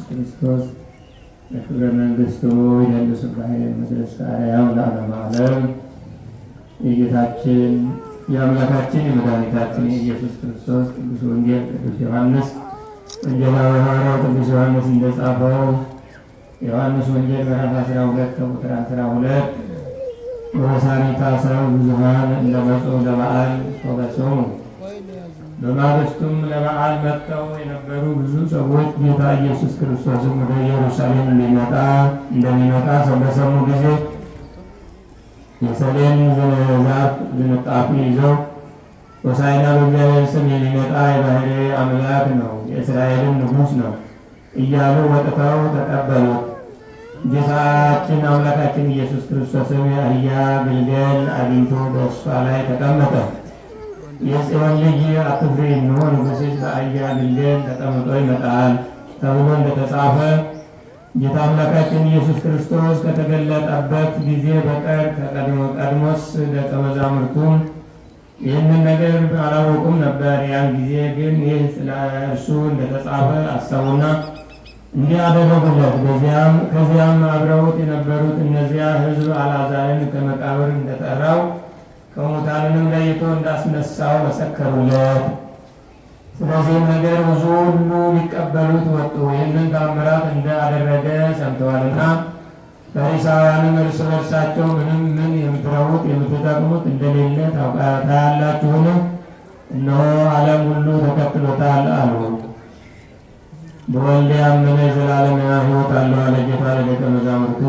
ክርስቶስ ለክብረ መንግሥቱ ይደልሱባህ መድረስ አርያም ለዓለመ ዓለም የጌታችን የአምላካችን የመድኃኒታችን የኢየሱስ ክርስቶስ ቅዱስ ወንጌል ቅዱስ ዮሐንስ ወንጌላዊ ሐዋርያው ቅዱስ ዮሐንስ እንደጻፈው ዮሐንስ ወንጌል ምዕራፍ 12 ከቁጥር 12 ወሳኒታ ሰው ብዙኃን እንደመጡ ለበዓል ወበጾሙ በማግስቱም ለበዓል መጥተው የነበሩ ብዙ ሰዎች ጌታ ኢየሱስ ክርስቶስም ወደ ኢየሩሳሌም እንደሚመጣ በሰሙ ጊዜ የሰሌን ዛፍ ዝንጣፊ ይዘው ሆሳዕና በእግዚአብሔር ስም የሚመጣ የባሕርይ አምላክ ነው፣ የእስራኤልን ንጉሥ ነው እያሉ ወጥተው ተቀበሉት። ጌታችን አምላካችን ኢየሱስ ክርስቶስም የአህያ ግልገል አግኝቶ በእሷ ላይ ተቀመጠ። የጽዮን ልጅ አትፍሪ፣ እነሆ ንጉሥሽ በአህያ ግልገል ተቀምጦ ይመጣል ተብሎ እንደተጻፈ ጌታ አምላካችን ኢየሱስ ክርስቶስ ከተገለጠበት ጊዜ በቀር ቀድሞስ ደቀ መዛሙርቱ ይህንን ነገር አላወቁም ነበር። ያን ጊዜ ግን ይህ ስለ እርሱ እንደተጻፈ አሰቡና እንዲህ አደረጉለት። ከዚያም አብረውት የነበሩት እነዚያ ሕዝብ አልዓዛርን ከመቃብር እንደጠራው ከሙታንንም ለይቶ እንዳስነሳው መሰከሩለት። ስለዚህም ነገር ብዙ ሁሉ ሊቀበሉት ወጡ። ይህንን ተአምራት እንዳደረገ ሰምተዋልና ፈሪሳውያንም እርስ በርሳቸው ምን የምትረቡት የምትጠቅሙት እንደሌለ ታያላችሁን? እነሆ ዓለም ሁሉ ተከትሎታል አሉ። በወልድ ያመነ የዘላለም ሕይወት አለው አለ ጌታ ለደቀ መዛሙርቱ።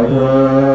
ፍጡር